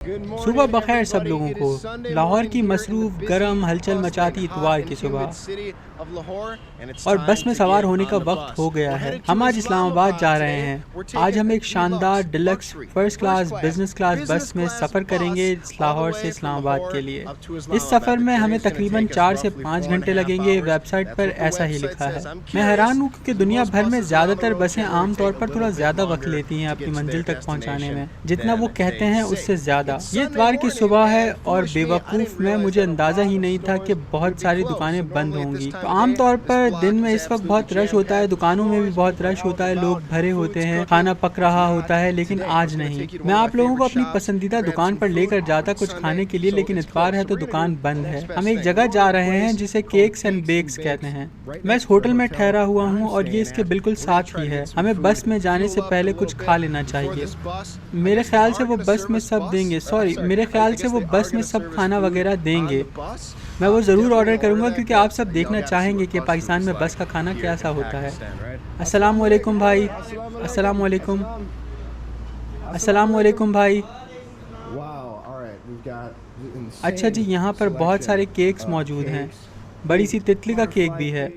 सुबह बखैर सब लोगों को। लाहौर की मसरूफ़ गरम हलचल मचाती इतवार की सुबह और बस में सवार होने का वक्त हो गया है। हम आज इस्लामाबाद जा रहे हैं। आज हम एक शानदार deluxe first class business class बस में सफ़र करेंगे लाहौर से इस्लामाबाद के लिए। इस सफ़र में हमें तकरीबन 4 से 5 घंटे लगेंगे। वेबसाइट पर ऐसा ही लिखा है। मैं हैरान हूँ क्योंकि दुनिया भर में ज़्यादातर बसें आमतौर पर थोड़ा ज़्यादा वक्त लेती हैं अपनी मंजिल तक पहुँचाने में, जितना वो कहते हैं उससे ज़्यादा। ये इतवार की सुबह है और बेवकूफ़ में मुझे अंदाज़ा ही नहीं था कि बहुत सारी दुकानें बंद होंगी। तो आमतौर पर दिन में इस वक्त बहुत रश होता है, दुकानों में भी बहुत रश होता है, लोग भरे होते हैं, खाना पक रहा होता है, लेकिन आज नहीं। मैं आप लोगों को अपनी पसंदीदा दुकान पर लेकर जाता कुछ खाने के लिए, लेकिन इतवार है तो दुकान बंद है। हम एक जगह जा रहे हैं जिसे केक्स एंड बेक्स कहते हैं। मैं इस होटल में ठहरा हुआ हूँ और ये इसके बिल्कुल साथ ही है। हमें बस में जाने से पहले कुछ खा लेना चाहिए। मेरे ख्याल से वो बस में सब देंगे। मेरे ख्याल से वो बस में सब खाना वगैरह देंगे। मैं वो ज़रूर ऑर्डर करूँगा क्योंकि आप सब देखना चाहेंगे कि पाकिस्तान में बस का खाना कैसा होता है। अस्सलाम वालेकुम भाई। अस्सलाम वालेकुम। अस्सलाम वालेकुम भाई। अच्छा जी, यहाँ पर बहुत सारे केक्स मौजूद हैं। बड़ी सी तितली का केक भी है।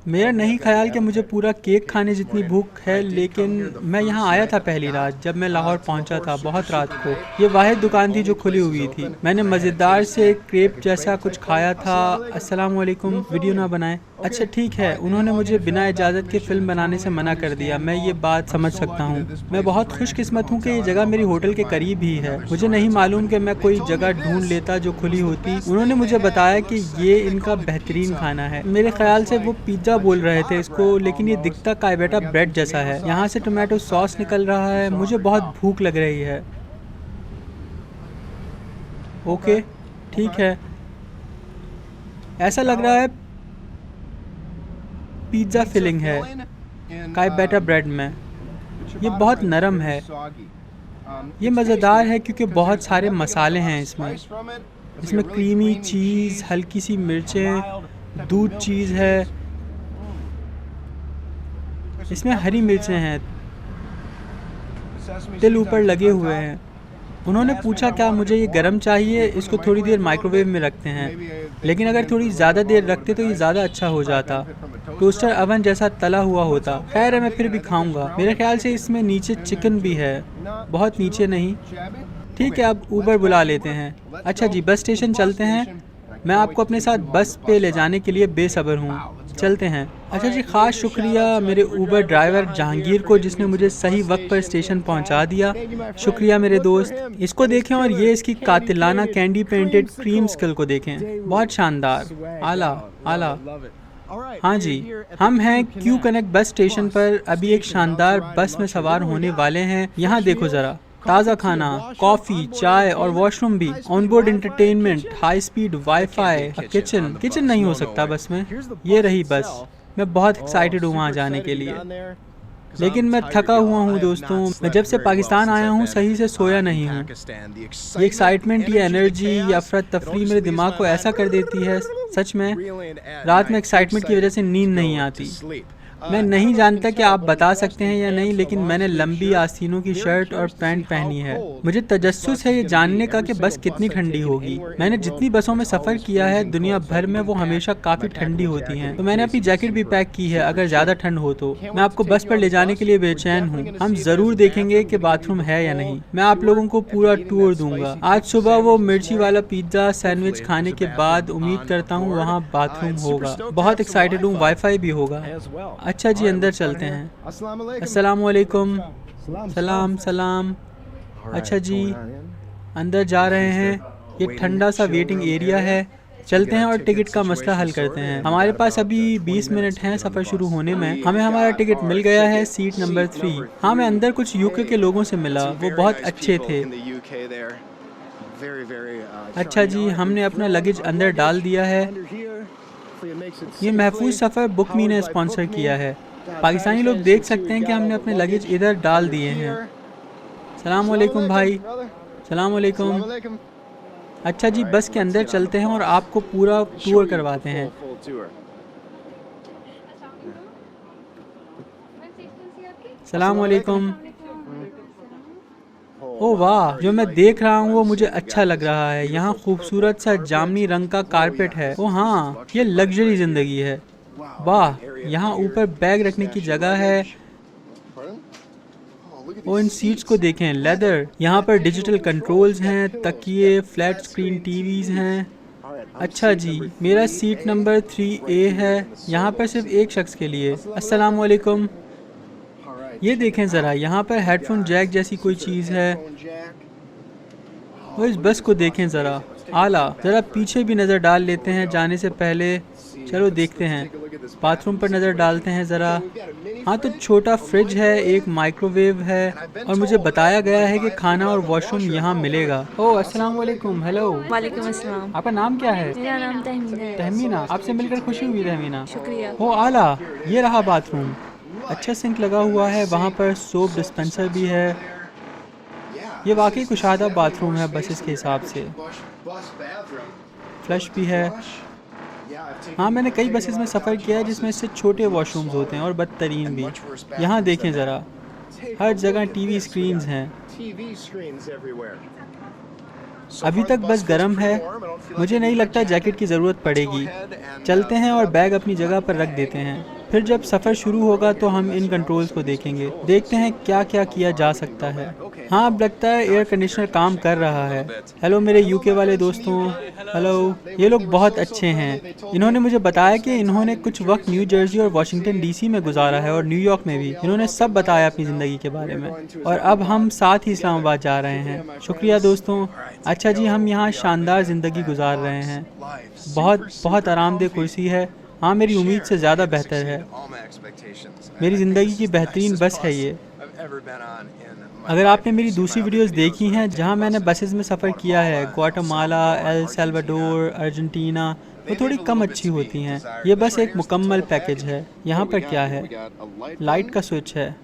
मेरा नहीं ख्याल कि मुझे पूरा केक खाने जितनी भूख है, लेकिन मैं यहाँ आया था पहली रात जब मैं लाहौर पहुँचा था, बहुत रात को। ये वाहिद दुकान थी जो खुली हुई थी। मैंने मज़ेदार से क्रेप जैसा कुछ खाया था। अस्सलाम वालेकुम। वीडियो ना बनाएं। अच्छा ठीक है, उन्होंने मुझे बिना इजाज़त के फ़िल्म बनाने से मना कर दिया। मैं ये बात समझ सकता हूँ। मैं बहुत खुशकिस्मत हूँ कि ये जगह मेरी होटल के करीब ही है। मुझे नहीं मालूम कि मैं कोई जगह ढूंढ लेता जो खुली होती। उन्होंने मुझे बताया कि ये इनका बेहतरीन खाना है। मेरे ख्याल से वो पिज़्ज़ा बोल रहे थे इसको, लेकिन ये दिखता काय बेटा ब्रेड जैसा है। यहाँ से टोमेटो सॉस निकल रहा है। मुझे बहुत भूख लग रही है। ओके ठीक है, ऐसा लग रहा है पिज़्ज़ा फिलिंग है काय बेटा ब्रेड में। ये बहुत नरम है। ये मज़ेदार है क्योंकि बहुत सारे मसाले हैं इसमें। इसमें क्रीमी चीज़, हल्की सी मिर्चें, दूध चीज़ है, इसमें हरी मिर्चें हैं, तिल ऊपर लगे हुए हैं। उन्होंने पूछा क्या मुझे ये गर्म चाहिए, इसको थोड़ी देर माइक्रोवेव में रखते हैं, लेकिन अगर थोड़ी ज़्यादा देर रखते तो ये ज़्यादा अच्छा हो जाता। टोस्टर अवन जैसा तला हुआ होता। खैर है, मैं फिर भी खाऊंगा। मेरे ख्याल से इसमें नीचे चिकन भी है, बहुत नीचे नहीं। ठीक है, अब ऊबर बुला लेते हैं। अच्छा जी, बस स्टेशन चलते हैं। मैं आपको अपने साथ बस पे ले जाने के लिए बेसब्र हूँ। चलते हैं। अच्छा जी, ख़ास शुक्रिया मेरे ऊबर ड्राइवर जहांगीर को जिसने मुझे सही वक्त पर स्टेशन पहुंचा दिया। शुक्रिया मेरे दोस्त। इसको देखें और ये इसकी कातिलाना कैंडी पेंटेड क्रीम स्किल को देखें, बहुत शानदार, आला आला। हाँ जी, हम हैं क्यू कनेक्ट बस स्टेशन पर। अभी एक शानदार बस में सवार होने वाले हैं। यहाँ देखो ज़रा, ताज़ा खाना, कॉफ़ी, चाय और वॉशरूम भी, onboard entertainment, high speed wifi, kitchen नहीं हो सकता बस में। ये रही बस। मैं बहुत एक्साइटेड हूँ वहाँ जाने के लिए, लेकिन मैं थका हुआ हूँ दोस्तों। मैं जब से पाकिस्तान आया हूँ सही से सोया नहीं हूँ। ये एक्साइटमेंट, ये एनर्जी, ये अफरा तफरी मेरे दिमाग को ऐसा कर देती है। सच में रात में एक्साइटमेंट की वजह से नींद नहीं आती। मैं नहीं जानता कि आप बता सकते हैं या नहीं, लेकिन मैंने लंबी आस्तीनों की शर्ट और पैंट पहनी है। मुझे तजस्सुस है ये जानने का कि बस कितनी ठंडी होगी। मैंने जितनी बसों में सफ़र किया है दुनिया भर में, वो हमेशा काफ़ी ठंडी होती हैं। तो मैंने अपनी जैकेट भी पैक की है अगर ज़्यादा ठंड हो तो। मैं आपको बस पर ले जाने के लिए बेचैन हूँ। हम ज़रूर देखेंगे कि बाथरूम है या नहीं। मैं आप लोगों को पूरा टूर दूंगा। आज सुबह वो मिर्ची वाला पिज़्ज़ा सैंडविच खाने के बाद उम्मीद करता हूँ वहाँ बाथरूम होगा। बहुत एक्साइटेड हूँ, वाईफाई भी होगा। अच्छा जी, अंदर चलते हैं। अस्सलाम वालेकुम। सलाम सलाम। अच्छा जी, अंदर जा रहे हैं। ये ठंडा सा वेटिंग एरिया है। चलते हैं और टिकट का मसला हल करते हैं। हमारे पास अभी 20 मिनट हैं सफ़र शुरू होने में। हमें हमारा टिकट मिल गया है, सीट नंबर 3। हाँ, मैं अंदर कुछ यूके के लोगों से मिला, वो बहुत अच्छे थे। अच्छा जी, हमने अपना लगेज अंदर डाल दिया है। ये महफूज सफ़र बुक मी ने स्पॉन्सर किया है। पाकिस्तानी लोग देख सकते हैं कि हमने अपने लगेज इधर डाल दिए हैं। सलाम वालेकुम भाई। सलाम वालेकुम। अच्छा जी, बस के अंदर चलते हैं और आपको पूरा टूर करवाते हैं। सलाम वालेकुम। ओ वाह, जो मैं देख रहा हूँ वो मुझे अच्छा लग रहा है। यहाँ खूबसूरत सा जामनी रंग का कारपेट है। ओ हाँ, ये लग्जरी जिंदगी है। वाह, यहाँ ऊपर बैग रखने की जगह है। और इन सीट्स को देखें, लेदर। यहाँ पर डिजिटल कंट्रोल्स हैं, तकिए, फ्लैट स्क्रीन टीवीज हैं। अच्छा जी, मेरा सीट नंबर 3A है। यहाँ पर सिर्फ एक शख्स के लिए। अस्सलाम वालेकुम। ये देखें ज़रा, यहाँ पर हेडफोन जैक जैसी कोई चीज़ है। वो इस बस को देखें ज़रा, आला। ज़रा पीछे भी नज़र डाल लेते हैं जाने से पहले। चलो देखते हैं, बाथरूम पर नज़र डालते हैं ज़रा। हाँ, तो छोटा फ्रिज है, एक माइक्रोवेव है, और मुझे बताया गया है कि खाना और वॉशरूम यहाँ मिलेगा। ओह, अस्सलाम वालेकुम। हेलो। वालेकुम अस्सलाम। आपका नाम क्या है? मेरा नाम तहमीना है। तहमीना। आपसे मिलकर खुशी हुई तहमीना। शुक्रिया। ओ आला, ये रहा बाथरूम। अच्छा सिंक लगा हुआ है, वहाँ पर सोप डिस्पेंसर भी है। ये वाकई कुशादा बाथरूम है बसेस के हिसाब से। फ्लश भी है। हाँ, मैंने कई बसेस में सफ़र किया है जिसमें इससे छोटे वॉशरूम्स होते हैं और बदतरीन भी। यहाँ देखें ज़रा, हर जगह टीवी स्क्रीन्स हैं। अभी तक बस गर्म है, मुझे नहीं लगता जैकेट की ज़रूरत पड़ेगी। चलते हैं और बैग अपनी जगह पर रख देते हैं। फिर जब सफ़र शुरू होगा तो हम इन कंट्रोल्स को देखेंगे, देखते हैं क्या क्या किया जा सकता है। हाँ, अब लगता है एयर कंडीशनर काम कर रहा है। हेलो मेरे यूके वाले दोस्तों। हेलो। ये लोग बहुत अच्छे हैं। इन्होंने मुझे बताया कि इन्होंने कुछ वक्त न्यू जर्सी और वाशिंगटन डीसी में गुजारा है और न्यूयॉर्क में भी। इन्होंने सब बताया अपनी ज़िंदगी के बारे में, और अब हम साथ ही इस्लामाबाद जा रहे हैं। शुक्रिया दोस्तों। अच्छा जी, हम यहाँ शानदार ज़िंदगी गुजार रहे हैं। बहुत बहुत आरामदेह कुर्सी है। हाँ, मेरी उम्मीद से ज़्यादा बेहतर है। मेरी ज़िंदगी की बेहतरीन बस है ये। अगर आपने मेरी दूसरी वीडियोस देखी हैं जहां मैंने बसेस में सफ़र किया है, ग्वाटेमाला, एल सल्वाडोर, अर्जेंटीना, वो थोड़ी कम अच्छी होती हैं। ये बस एक मुकम्मल पैकेज है। यहाँ पर क्या है? लाइट का स्विच है,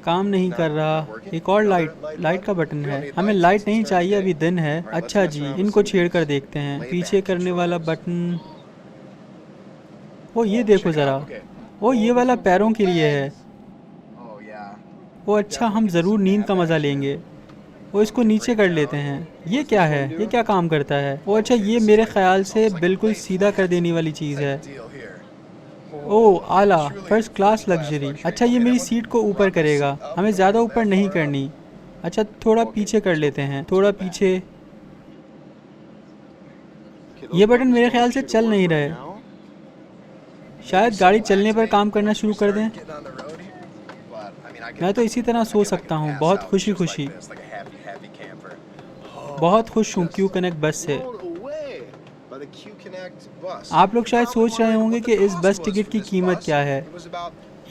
काम नहीं कर रहा। एक और लाइट का बटन है। हमें लाइट नहीं चाहिए, अभी दिन है। अच्छा जी, इनको छेड़ कर देखते हैं। पीछे करने वाला बटन। ओ ये देखो ज़रा, ओ ये वाला पैरों के लिए है। ओ अच्छा, हम ज़रूर नींद का मज़ा लेंगे। वो इसको नीचे कर लेते हैं। ये क्या है? ये क्या काम करता है? ओ अच्छा, ये मेरे ख्याल से बिल्कुल सीधा कर देने वाली चीज़ है। ओ आला, फर्स्ट क्लास लग्जरी। अच्छा, ये मेरी सीट को ऊपर करेगा। हमें ज़्यादा ऊपर नहीं करनी। अच्छा, थोड़ा पीछे कर लेते हैं, थोड़ा पीछे। ये बटन मेरे ख्याल से चल नहीं रहे। शायद गाड़ी चलने पर काम करना शुरू कर दें। मैं तो इसी तरह सो सकता हूँ, बहुत खुशी। बहुत खुश हूँ क्यू कनेक्ट बस से। आप लोग शायद सोच रहे होंगे कि इस बस टिकट की कीमत क्या है।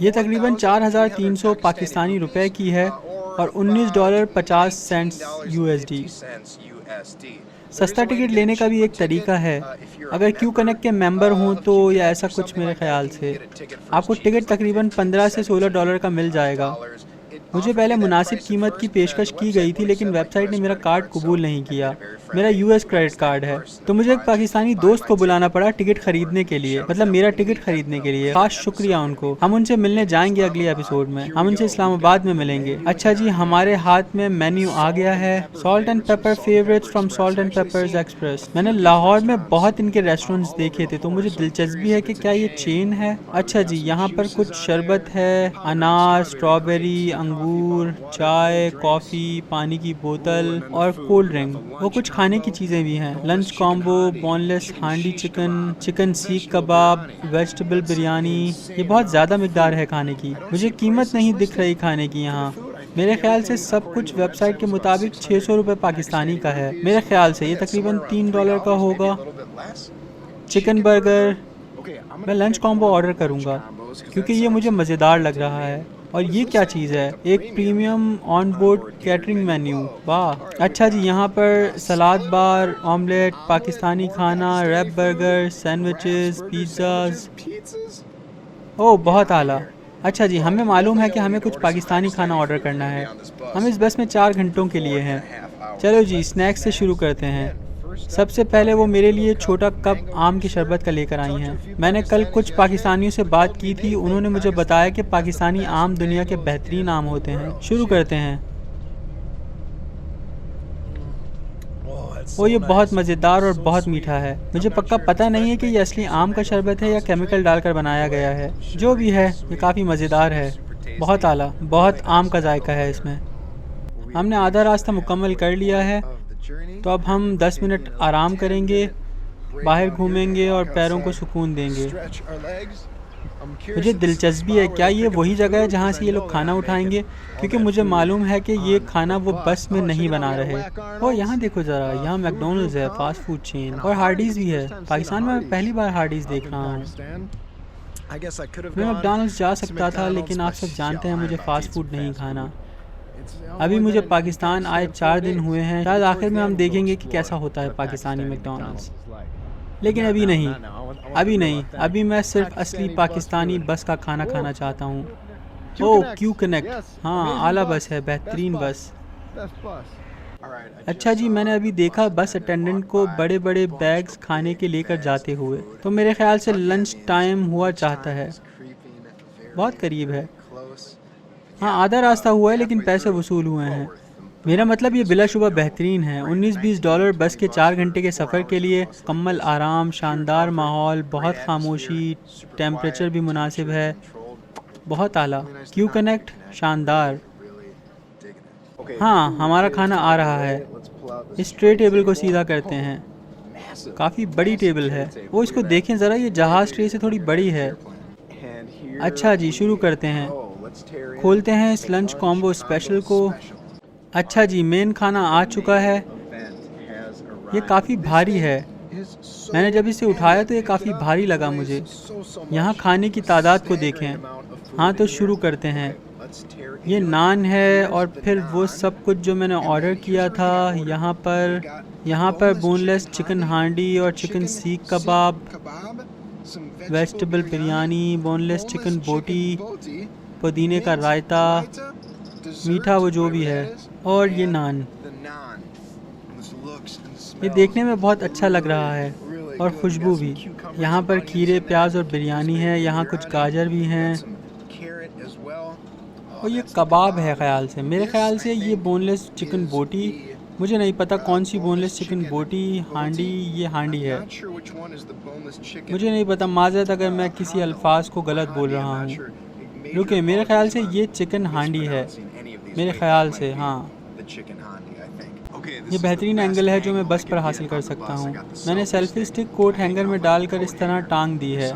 ये तकरीबन 4,300 पाकिस्तानी रुपए की है और $19.50 USD। सस्ता टिकट लेने का भी एक तरीका है, अगर क्यू कनेक्ट के मेंबर हों तो, या ऐसा कुछ मेरे ख्याल से। आपको टिकट तकरीबन $15 से $16 का मिल जाएगा। मुझे पहले मुनासिब कीमत की पेशकश की गई थी, लेकिन वेबसाइट ने मेरा कार्ड कबूल नहीं किया। मेरा US क्रेडिट कार्ड है, तो मुझे एक पाकिस्तानी दोस्त को बुलाना पड़ा टिकट खरीदने के लिए, मतलब मेरा टिकट खरीदने के लिए। खास शुक्रिया उनको। हम उनसे मिलने जाएंगे अगले एपिसोड में। हम उनसे इस्लामाबाद में मिलेंगे। अच्छा जी, हमारे हाथ में मेन्यू आ गया है। Salt and paper favourites from salt and papers express. मैंने लाहौर में बहुत इनके रेस्टोरेंट्स देखे थे, तो मुझे दिलचस्पी है कि क्या ये चेन है। अच्छा जी, यहाँ पर कुछ शरबत है, अनार, स्ट्रॉबेरी, अंगूर, चाय, कॉफ़ी, पानी की बोतल और कोल्ड ड्रिंक। वो कुछ खाने की चीज़ें भी हैं। लंच कॉम्बो, बोनलेस हांडी चिकन सीख कबाब, वेजिटेबल बिरयानी। ये बहुत ज़्यादा मिकदार है खाने की। मुझे कीमत नहीं दिख रही खाने की यहाँ। मेरे ख्याल से सब कुछ वेबसाइट के मुताबिक 600 रुपये पाकिस्तानी का है। मेरे ख्याल से ये तकरीबन $3 का होगा। Chicken burger. मैं लंच कॉम्बो ऑर्डर करूँगा क्योंकि ये मुझे मज़ेदार लग रहा है। और ये क्या चीज़ है? एक premium on board catering menu. वाह। अच्छा जी, यहाँ पर सलाद बार, ऑमलेट, पाकिस्तानी खाना, रैप बर्गर, सैंडविचेस, पिज़्ज़ाज़। ओह बहुत आला। अच्छा जी, हमें मालूम है कि हमें कुछ पाकिस्तानी खाना ऑर्डर करना है। हम इस बस में 4 घंटों के लिए हैं। चलो जी, स्नैक्स से शुरू करते हैं। सबसे पहले वो मेरे लिए छोटा कप आम की शरबत का लेकर आई हैं। मैंने कल कुछ पाकिस्तानियों से बात की थी, उन्होंने मुझे बताया कि पाकिस्तानी आम दुनिया के बेहतरीन आम होते हैं। शुरू करते हैं। वो ये बहुत मज़ेदार और बहुत मीठा है। मुझे पक्का पता नहीं है कि ये असली आम का शरबत है या केमिकल डालकर बनाया गया है। जो भी है ये काफ़ी मज़ेदार है, बहुत आला, बहुत आम का जायका है इसमें। हमने आधा रास्ता मुकम्मल कर लिया है, तो अब हम 10 मिनट आराम करेंगे, बाहर घूमेंगे और पैरों को सुकून देंगे। मुझे दिलचस्पी है क्या ये वही जगह है जहाँ से ये लोग खाना उठाएंगे, क्योंकि मुझे मालूम है कि ये खाना वो बस में नहीं बना रहे। ओ यहाँ देखो ज़रा, यहाँ मैकडोनल्ड्स है, फास्ट फूड चेन, और हार्डीज़ भी है। पाकिस्तान में मैं पहली बार हार्डीज़ देख रहा हूँ। मैं मैकडोनल्ड्स जा सकता था, लेकिन आप सब जानते हैं मुझे फ़ास्ट फूड नहीं खाना। अभी मुझे पाकिस्तान आए 4 दिन हुए हैं, शायद आखिर में हम देखेंगे कि कैसा होता है पाकिस्तानी मैकडोनल्ड्स। लेकिन अभी नहीं, अभी मैं सिर्फ असली पाकिस्तानी बस का खाना खाना चाहता हूँ। ओह क्यू कनेक्ट, हाँ आला बस है, बेहतरीन बस। अच्छा जी, मैंने अभी देखा बस अटेंडेंट को बड़े बड़े बैग्स खाने के लेकर जाते हुए, तो मेरे ख्याल से लंच टाइम हुआ चाहता है, बहुत करीब है। हाँ आधा रास्ता हुआ है, लेकिन पैसे वसूल हुए हैं। मेरा मतलब ये बिलाशुबा बेहतरीन है। 19-20 डॉलर बस के 4 घंटे के सफ़र के लिए, मुकम्मल आराम, शानदार माहौल, बहुत खामोशी, टेम्परेचर भी मुनासिब है, बहुत आला। क्यू कनेक्ट शानदार। हाँ हमारा खाना आ रहा है। इस ट्रे टेबल को सीधा करते हैं, काफ़ी बड़ी टेबल है। वो इसको देखें ज़रा, ये जहाज़ ट्रे से थोड़ी बड़ी है। अच्छा जी शुरू करते हैं, खोलते हैं इस लंच कॉम्बो स्पेशल को। अच्छा जी मेन खाना आ चुका है। ये काफ़ी भारी है, मैंने जब इसे उठाया तो ये काफ़ी भारी लगा मुझे। यहाँ खाने की तादाद को देखें। हाँ तो शुरू करते हैं। ये नान है और फिर वो सब कुछ जो मैंने ऑर्डर किया था। यहाँ पर बोनलेस चिकन हांडी और चिकन सीख कबाब, वेजिटेबल बिरयानी, बोनलेस चिकन बोटी, पुदीने का रायता, मीठा वो जो भी है, और ये नान। ये देखने में बहुत अच्छा लग रहा है और खुशबू भी। यहाँ पर खीरे, प्याज और बिरयानी है। यहाँ कुछ गाजर भी हैं और ये कबाब है मेरे ख्याल से ये बोनलेस चिकन बोटी। मुझे नहीं पता कौन सी बोनलेस चिकन बोटी, हांडी, ये हांडी है, मुझे नहीं पता। माज़रत अगर मैं किसी अल्फाज को गलत बोल रहा हूँ। रुके, मेरे ख्याल से ये चिकन हांडी है, मेरे ख्याल से। हाँ ये बेहतरीन एंगल है जो मैं बस पर हासिल कर सकता हूँ। मैंने सेल्फी स्टिक कोट हैंगर में डालकर इस तरह टांग दी है।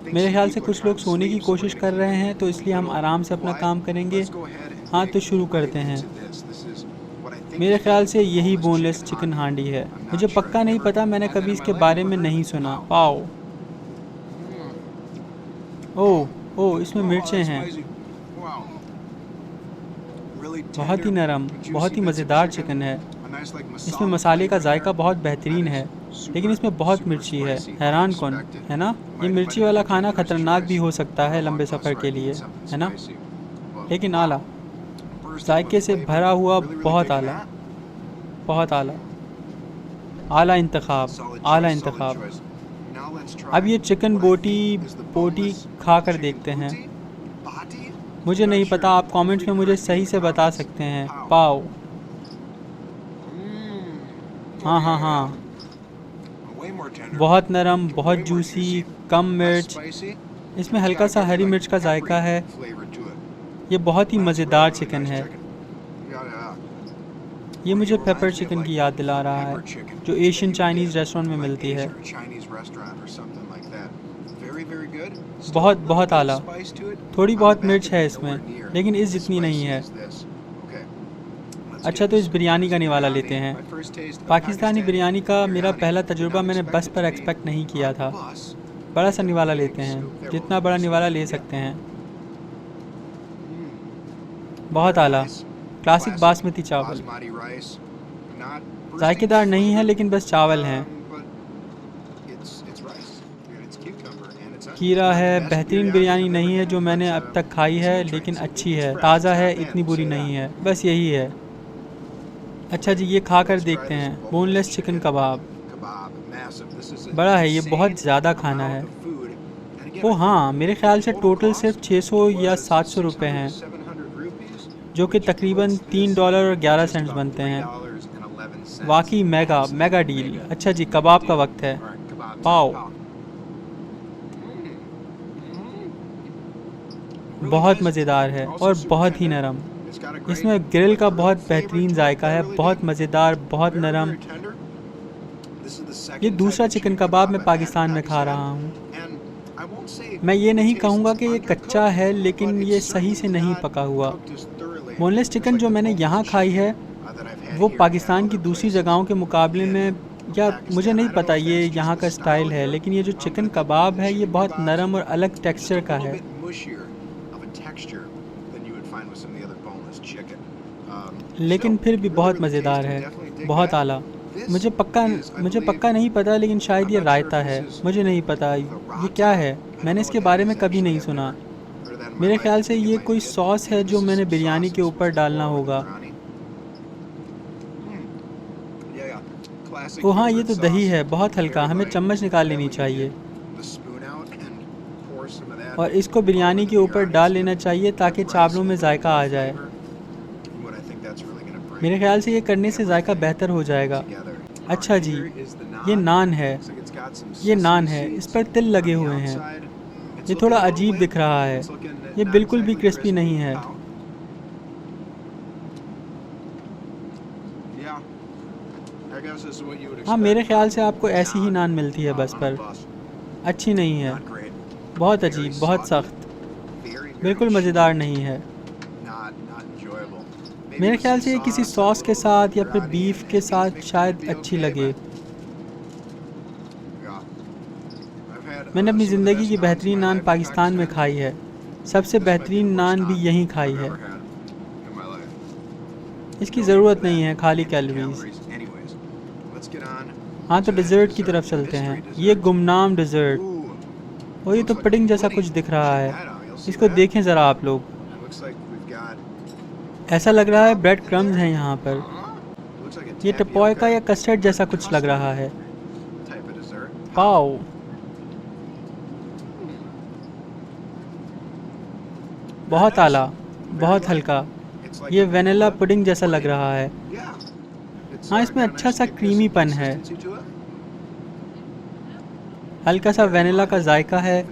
मेरे ख्याल से कुछ लोग सोने की कोशिश कर रहे हैं, तो इसलिए हम आराम से अपना काम करेंगे। हाँ तो शुरू करते हैं। मेरे ख्याल से यही बोनलेस चिकन हांडी है, मुझे पक्का नहीं पता, मैंने कभी इसके बारे में नहीं सुना। पाओ, ओह इसमें मिर्चें हैं, बहुत ही नरम, बहुत ही मज़ेदार चिकन है। इसमें मसाले का जायका बहुत बेहतरीन है, लेकिन इसमें बहुत मिर्ची है, हैरान कौन है ना। ये मिर्ची वाला खाना ख़तरनाक भी हो सकता है लंबे सफ़र के लिए, है ना, लेकिन आला, जायके से भरा हुआ, बहुत आला, आला इंतखाब। अब ये चिकन बोटी खा कर देखते हैं। मुझे नहीं पता, आप कमेंट्स में मुझे सही से बता सकते हैं। पाओ, हाँ, बहुत नरम, बहुत जूसी, कम मिर्च, इसमें हल्का सा हरी मिर्च का जायका है। ये बहुत ही मज़ेदार चिकन है। ये मुझे पेपर चिकन की याद दिला रहा है, जो एशियन चाइनीज़ रेस्टोरेंट में मिलती है। बहुत आला। थोड़ी बहुत मिर्च है इसमें, लेकिन इस जितनी नहीं है। अच्छा तो इस बिरयानी का निवाला लेते हैं। पाकिस्तानी बिरयानी का मेरा पहला तजुर्बा मैंने बस पर एक्सपेक्ट नहीं किया था। बड़ा सा निवाला लेते हैं, जितना बड़ा निवाला ले सकते हैं। बहुत आला, क्लासिक बासमती चावल, जायकेदार नहीं है लेकिन बस चावल हैं। खीरा है, बेहतरीन बिरयानी नहीं है जो मैंने अब तक खाई है, लेकिन अच्छी है, ताज़ा है, इतनी बुरी नहीं है, बस यही है। अच्छा जी ये खा कर देखते हैं। बोनलेस चिकन कबाब, बड़ा है ये, बहुत ज़्यादा खाना है। ओ हाँ, मेरे ख्याल से टोटल सिर्फ 600 या 700 रुपये हैं, जो कि तकरीबन $3 और 11 सेंट्स बनते हैं। वाकई मेगा डील। अच्छा जी, कबाब का वक्त है। पाव बहुत मज़ेदार है और बहुत ही नरम। इसमें ग्रिल का बहुत बेहतरीन जायका है, बहुत मज़ेदार, बहुत नरम। ये दूसरा चिकन कबाब मैं पाकिस्तान में खा रहा हूँ। मैं ये नहीं कहूँगा कि ये कच्चा है, लेकिन ये सही से नहीं पका हुआ। बोनलेस चिकन जो मैंने यहाँ खाई है वो पाकिस्तान की दूसरी जगहों के मुकाबले में, या मुझे नहीं पता ये यहाँ का स्टाइल है, लेकिन ये जो चिकन कबाब है ये बहुत नरम और अलग टेक्सचर का है। लेकिन फिर भी बहुत मज़ेदार है, बहुत आला। मुझे पक्का नहीं पता, लेकिन शायद ये रायता है, मुझे नहीं पता ये क्या है। मैंने इसके बारे में कभी नहीं सुना। मेरे ख्याल से ये कोई सॉस है जो मैंने बिरयानी के ऊपर डालना होगा। ओह हाँ, ये तो दही है, बहुत हल्का, हमें चम्मच निकाल लेनी चाहिए और इसको बिरयानी के ऊपर डाल लेना चाहिए ताकि चावलों में जायका आ जाए। मेरे ख्याल से ये करने से जायका बेहतर हो जाएगा। अच्छा जी, ये नान है, इस पर तिल लगे हुए हैं। ये थोड़ा अजीब दिख रहा है, ये बिल्कुल भी क्रिस्पी नहीं है। हाँ, मेरे ख्याल से आपको ऐसी ही नान मिलती है बस पर। अच्छी नहीं है, बहुत अजीब, बहुत सख्त, बिल्कुल मज़ेदार नहीं है। मेरे ख्याल से ये किसी सॉस के साथ या फिर बीफ के साथ शायद अच्छी लगे। मैंने अपनी ज़िंदगी की बेहतरीन नान पाकिस्तान में खाई है, सबसे बेहतरीन नान भी यहीं खाई है। इसकी ज़रूरत नहीं है, खाली कैलोरीज। हाँ, तो डिज़र्ट की तरफ चलते हैं। ये गुमनाम डिज़र्ट, और ये तो पुडिंग जैसा कुछ दिख रहा है। इसको देखें ज़रा आप लोग, ऐसा लग रहा है ब्रेड क्रम्स हैं यहाँ पर। ये टपोयका या कस्टर्ड जैसा कुछ लग रहा है। पाव बहुत आला, बहुत हल्का, ये वेनिला पुडिंग जैसा लग रहा है। हाँ, इसमें अच्छा सा क्रीमीपन है, हल्का सा वेनिला का जायका है।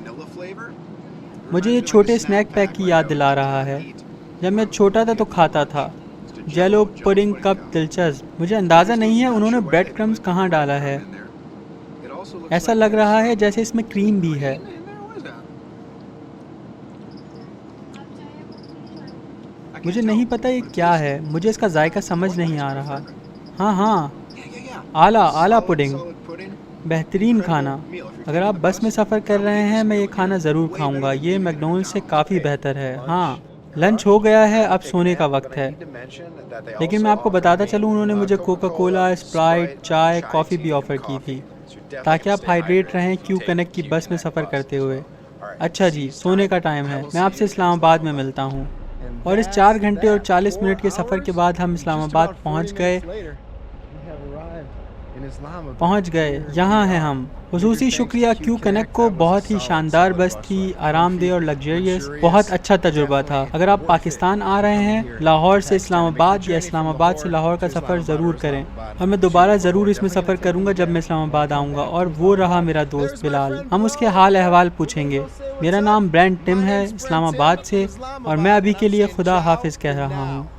मुझे ये छोटे स्नैक पैक की याद दिला रहा है। जब मैं छोटा था तो खाता था। जेलो पुडिंग कप दिलचस्प। मुझे अंदाज़ा नहीं है उन्होंने ब्रेड क्रम्स कहाँ डाला है। ऐसा लग रहा है जैसे इसमें क्रीम भी है। मुझे नहीं पता ये क्या है, मुझे इसका जायका समझ नहीं आ रहा। हाँ, आला पुडिंग, बेहतरीन खाना। अगर आप बस में सफ़र कर रहे हैं, मैं ये खाना ज़रूर खाऊंगा। ये मैकडॉनल्ड्स से काफ़ी बेहतर है। हाँ, लंच हो गया है, अब सोने का वक्त है। लेकिन मैं आपको बताता चलूँ, उन्होंने मुझे कोका कोला, स्प्राइट, चाय, कॉफ़ी भी ऑफ़र की थी ताकि आप हाइड्रेट रहें क्यू कनेक्ट की बस में सफ़र करते हुए। अच्छा जी, सोने का टाइम है। मैं आपसे इस्लामाबाद में मिलता हूँ। और इस 4 घंटे और 40 मिनट के सफ़र के बाद हम इस्लामाबाद पहुँच गए। यहाँ हैं हम। खुसूसी शुक्रिया क्यू कनेक्ट को, बहुत ही शानदार बस थी, आरामदेह और लग्जरियस। बहुत अच्छा तजुर्बा था। अगर आप पाकिस्तान आ रहे हैं, लाहौर से इस्लामाबाद या इस्लामाबाद से लाहौर का सफ़र ज़रूर करें। और मैं दोबारा ज़रूर इसमें सफ़र करूँगा जब मैं इस्लामाबाद आऊँगा। और वो रहा मेरा दोस्त बिलाल, हम उसके हाल अहवाल पूछेंगे। मेरा नाम ब्रांड टिम है, इस्लामाबाद से, और मैं अभी के लिए खुदा हाफिज़ कह रहा हूँ।